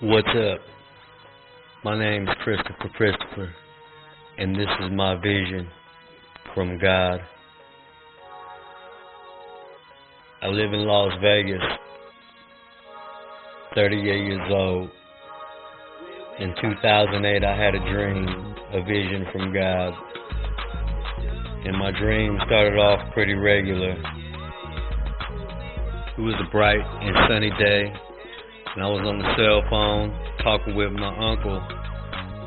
What's up? My name's Christopher, and this is my vision from God. I live in Las Vegas, 38 years old. In 2008, I had a dream, a vision from God. And my dream started off pretty regular. It was a bright and sunny day, and I was on the cell phone talking with my uncle,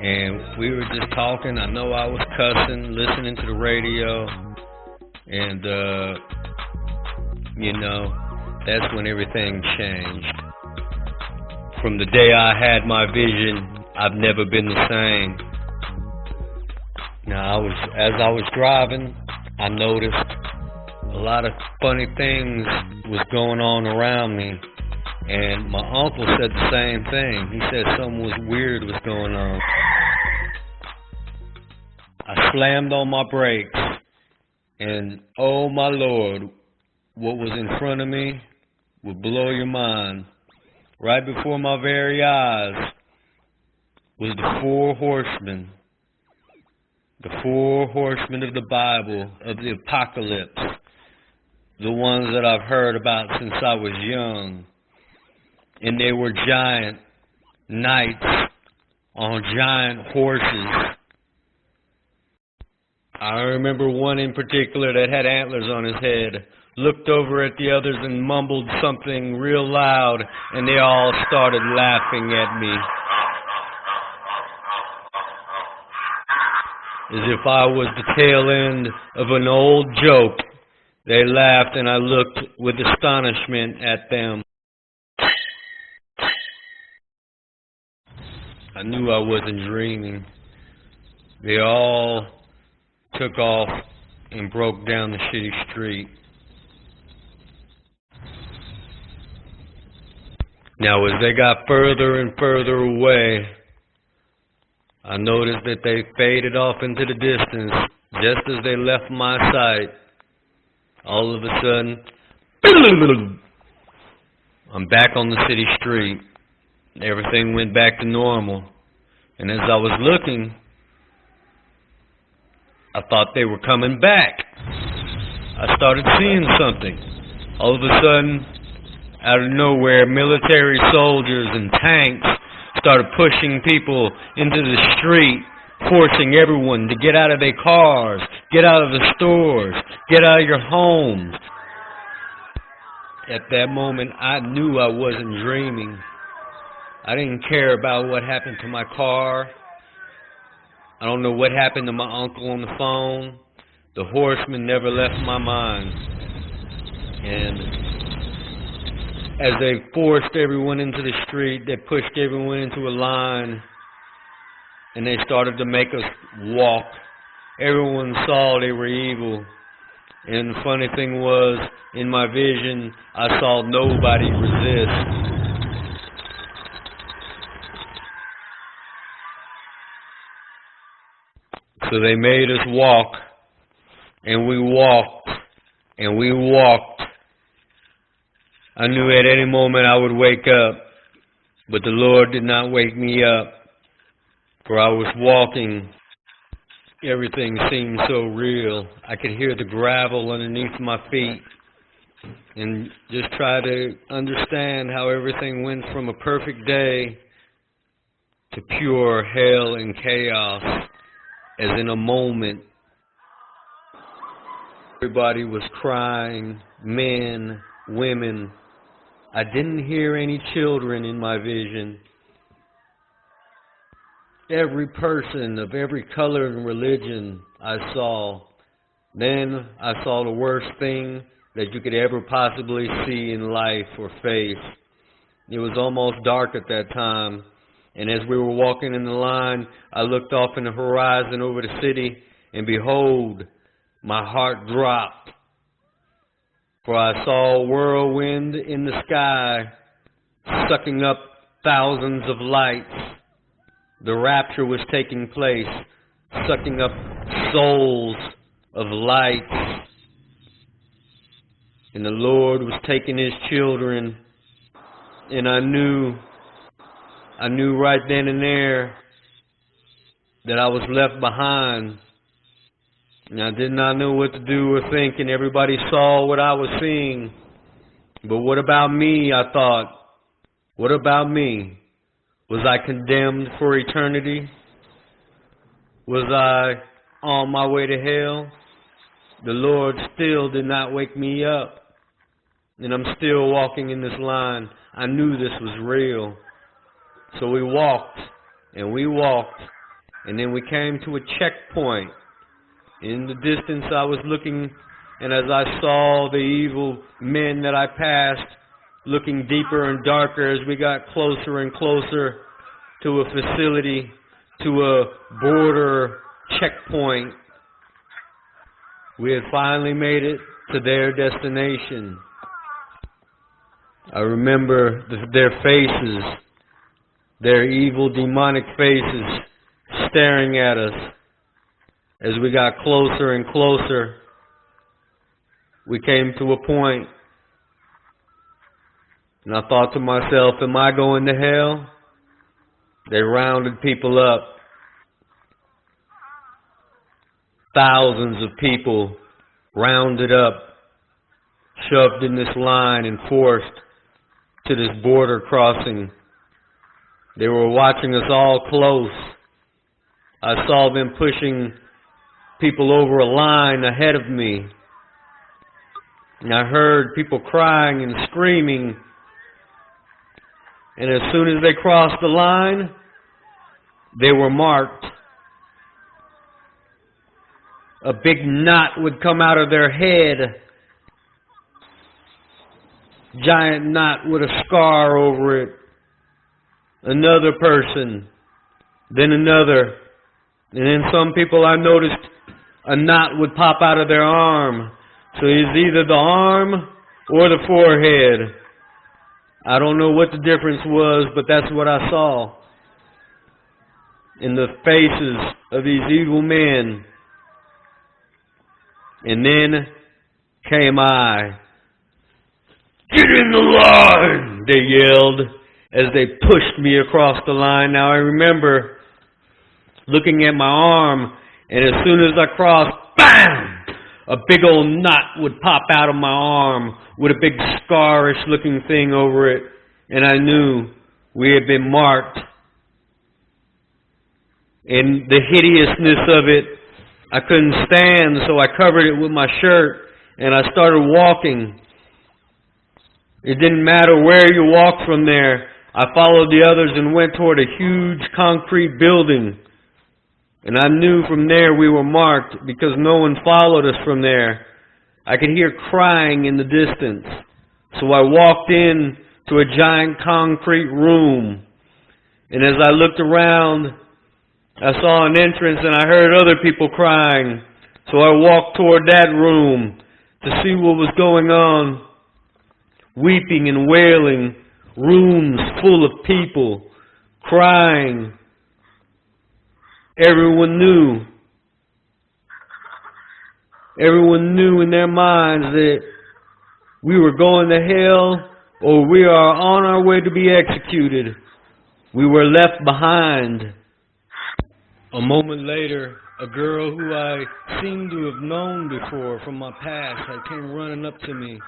and we were just talking. I know I was cussing, listening to the radio, and that's when everything changed. From the day I had my vision, I've never been the same. Now, as I was driving, I noticed a lot of funny things was going on around me. And my uncle said the same thing. He said something was weird was going on. I slammed on my brakes, and oh my Lord, what was in front of me would blow your mind. Right before my very eyes was the four horsemen. The four horsemen of the Bible, of the apocalypse. The ones that I've heard about since I was young. And they were giant knights on giant horses. I remember one in particular that had antlers on his head, looked over at the others and mumbled something real loud, and they all started laughing at me. As if I was the tail end of an old joke. They laughed, and I looked with astonishment at them. I knew I wasn't dreaming. They all took off and broke down the city street. Now, as they got further and further away, I noticed that they faded off into the distance just as they left my sight. All of a sudden, I'm back on the city street. Everything went back to normal. And as I was looking, I thought they were coming back. I started seeing something. All of a sudden, out of nowhere, military soldiers and tanks started pushing people into the street, forcing everyone to get out of their cars, get out of the stores, get out of your homes. At that moment, I knew I wasn't dreaming. I didn't care about what happened to my car. I don't know what happened to my uncle on the phone. The horsemen never left my mind. And as they forced everyone into the street, they pushed everyone into a line, and they started to make us walk. Everyone saw they were evil. And the funny thing was, in my vision, I saw nobody resist. So they made us walk, and we walked, and we walked. I knew at any moment I would wake up, but the Lord did not wake me up, for I was walking. Everything seemed so real. I could hear the gravel underneath my feet, and just try to understand how everything went from a perfect day to pure hell and chaos. As in a moment, everybody was crying, men, women. I didn't hear any children in my vision. Every person of every color and religion I saw. Then I saw the worst thing that you could ever possibly see in life or face. It was almost dark at that time. And as we were walking in the line, I looked off in the horizon over the city, and behold, my heart dropped. For I saw a whirlwind in the sky, sucking up thousands of lights. The rapture was taking place, sucking up souls of lights. And the Lord was taking His children, and I knew I knew right then and there that I was left behind. And I did not know what to do or think, and everybody saw what I was seeing. But what about me, I thought? What about me? Was I condemned for eternity? Was I on my way to hell? The Lord still did not wake me up. And I'm still walking in this line. I knew this was real. So we walked, and we walked, and then we came to a checkpoint. In the distance I was looking, and as I saw the evil men that I passed, looking deeper and darker as we got closer and closer to a facility, to a border checkpoint. We had finally made it to their destination. I remember their faces, their evil demonic faces staring at us. As we got closer and closer, we came to a point, and I thought to myself, am I going to hell? They rounded people up. Thousands of people rounded up, shoved in this line and forced to this border crossing. They were watching us all close. I saw them pushing people over a line ahead of me. And I heard people crying and screaming. And as soon as they crossed the line, they were marked. A big knot would come out of their head. Giant knot with a scar over it. Another person. Then another. And then some people I noticed a knot would pop out of their arm. So it's either the arm or the forehead. I don't know what the difference was, but that's what I saw in the faces of these evil men. And then came I. Get in the line, they yelled as they pushed me across the line. Now I remember looking at my arm, and as soon as I crossed, BAM! A big old knot would pop out of my arm with a big scarish looking thing over it. And I knew we had been marked. And the hideousness of it, I couldn't stand, so I covered it with my shirt and I started walking. It didn't matter where you walked from there. I followed the others and went toward a huge concrete building. And I knew from there we were marked because no one followed us from there. I could hear crying in the distance. So I walked in to a giant concrete room. And as I looked around, I saw an entrance and I heard other people crying. So I walked toward that room to see what was going on. Weeping and wailing, rooms full of people crying. Everyone knew in their minds that we were going to hell or we are on our way to be executed. We were left behind. A moment later, a girl who I seemed to have known before from my past had came running up to me,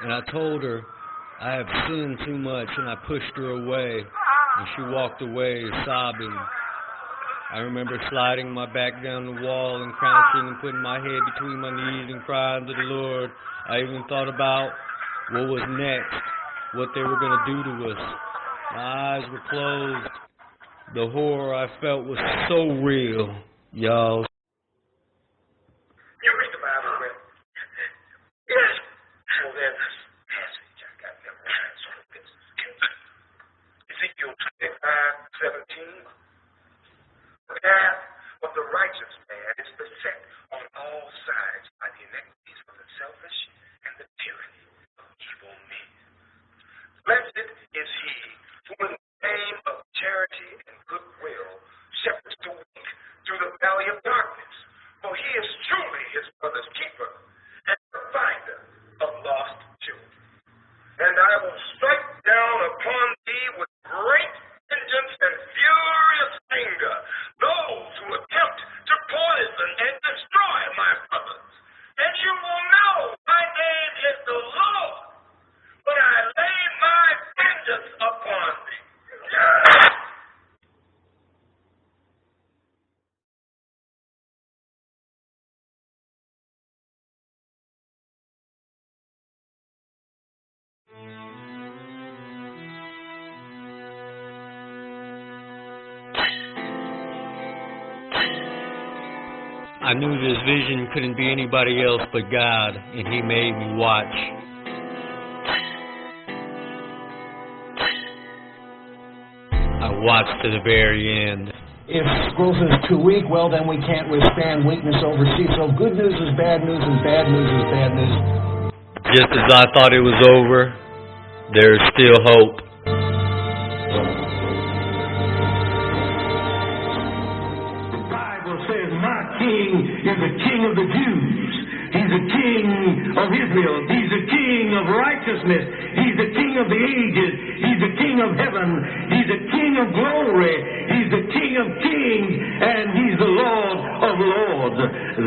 and I told her I have sinned too much, and I pushed her away, and she walked away sobbing. I remember sliding my back down the wall and crouching and putting my head between my knees and crying to the Lord. I even thought about what was next, what they were going to do to us. My eyes were closed. The horror I felt was so real, y'all. You read the Bible, Brett? Yes. Well, there's this passage I got memorized on this. Ezekiel 25:17. The path of the righteous man is beset on all sides by the iniquities of the selfish and the tyranny of evil men. Blessed is he who in the name of charity and goodwill shepherds the weak through the valley of darkness. I knew this vision couldn't be anybody else but God, and He made me watch. I watched to the very end. If growth is too weak, well, then we can't withstand weakness overseas. So good news is bad news, and bad news is bad news. Just as I thought it was over, there's still hope. The Bible says, my King is the King of the Jews. He's the King of Israel. He's the King of righteousness. He's the King of the ages. He's the King of heaven. He's the King of glory. He's the King of kings. And He's the Lord of lords.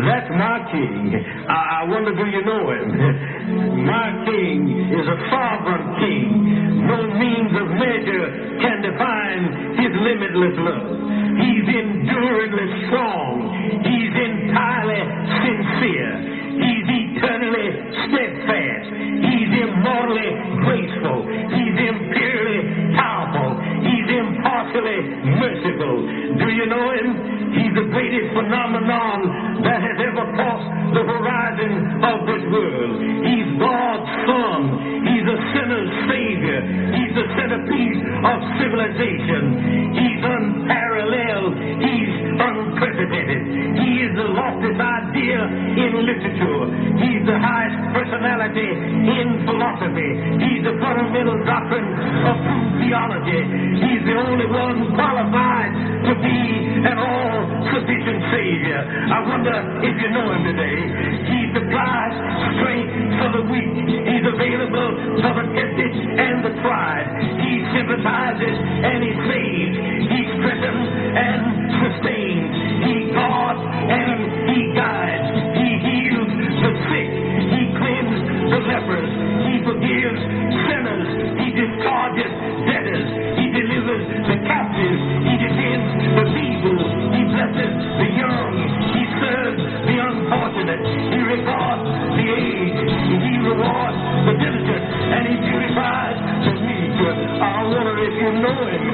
That's my King. I wonder, do you know Him? My King is a sovereign King. No means of measure can define His limitless love. He's enduringly strong. He's entirely sincere. He's eternally steadfast. He's immortally graceful. He's imperially powerful. He's impartially merciful. Do you know Him? He's the greatest phenomenon that has ever crossed the horizon of this world. He's God's Son. He's a sinner's Savior. He's the centerpiece of civilization. He's unparalleled. He's unprecedented. He is the loftiest idea in literature. He's the highest personality in philosophy. He's the fundamental doctrine of true theology. He's the only one qualified to be an all-sufficient Savior. I wonder if you know Him today. He supplies strength for the weak. He's available for the tempted and the tried. He sympathizes and He saves. He strengthens and sustains. He guards and He guides. He heals the sick. He cleanses the lepers. He forgives sinners. He discharges debtors. He delivers the captives. He defends the feeble. He blesses the young. He serves the unfortunate. He regards the aged. He rewards the diligent. And He purifies the meek. I wonder if you know Him.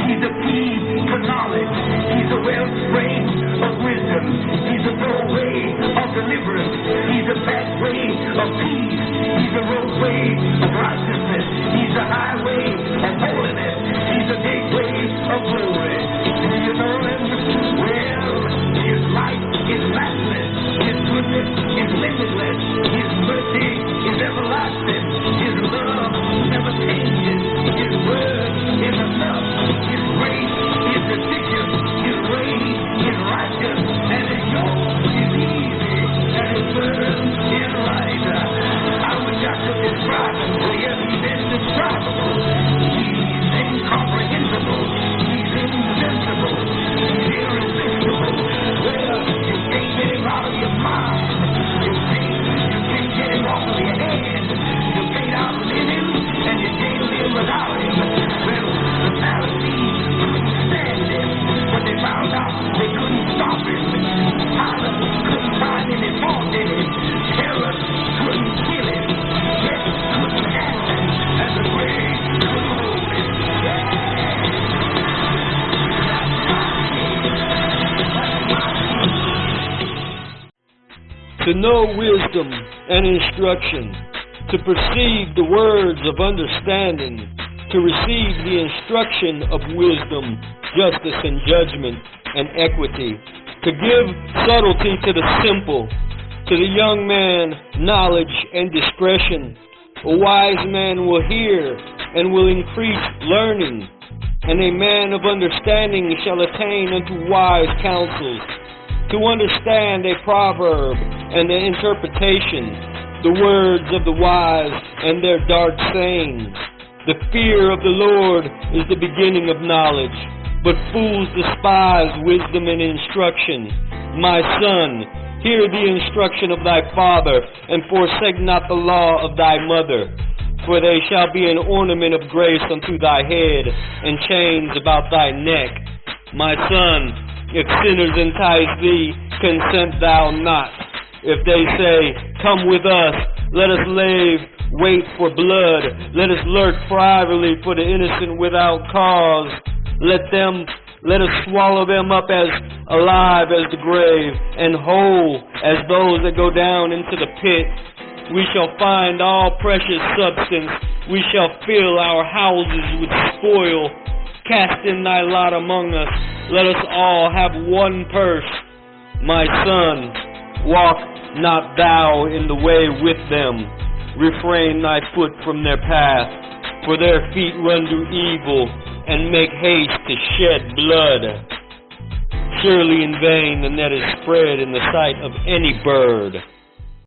He's the key to knowledge. He's the wellspring of wisdom. He's the doorway of deliverance. He's the pathway of peace. He's the roadway of righteousness. He's the highway of holiness. He's the gateway of glory. Do you know Him? Well, His light is matchless. His goodness is limitless. His mercy is everlasting. His love never changes. His word is enough. His grace is sufficient. His way is righteous. And His yoke is easy. And His burden is light. I wish I could describe Him to you. He's indescribable. He's incomprehensible. He's invincible. He's irresistible. Well, you can't get Him out of your mind. You can't get Him off of your hand. You can't outlive Him, and you can't live without Him. Well, the Pharisees couldn't stand Him, but they found out they couldn't stop Him. Pilate couldn't find any fault in Him. Herod couldn't kill Him. Death couldn't have Him, and the grave couldn't hold Him. To know wisdom and instruction, to perceive the words of understanding, to receive the instruction of wisdom, justice and judgment and equity, to give subtlety to the simple, to the young man knowledge and discretion. A wise man will hear and will increase learning, and a man of understanding shall attain unto wise counsels. To understand a proverb and the interpretation, the words of the wise and their dark sayings. The fear of the Lord is the beginning of knowledge, but fools despise wisdom and instruction. My son, hear the instruction of thy father, and forsake not the law of thy mother. For they shall be an ornament of grace unto thy head, and chains about thy neck. My son, if sinners entice thee, consent thou not. If they say, come with us, let us lay wait for blood, let us lurk privately for the innocent without cause. Let them Let us swallow them up as alive as the grave, and whole as those that go down into the pit. We shall find all precious substance. We shall fill our houses with spoil. Cast in thy lot among us. Let us all have one purse. My son, walk not thou in the way with them. Refrain thy foot from their path, for their feet run to evil, and make haste to shed blood. Surely in vain the net is spread in the sight of any bird.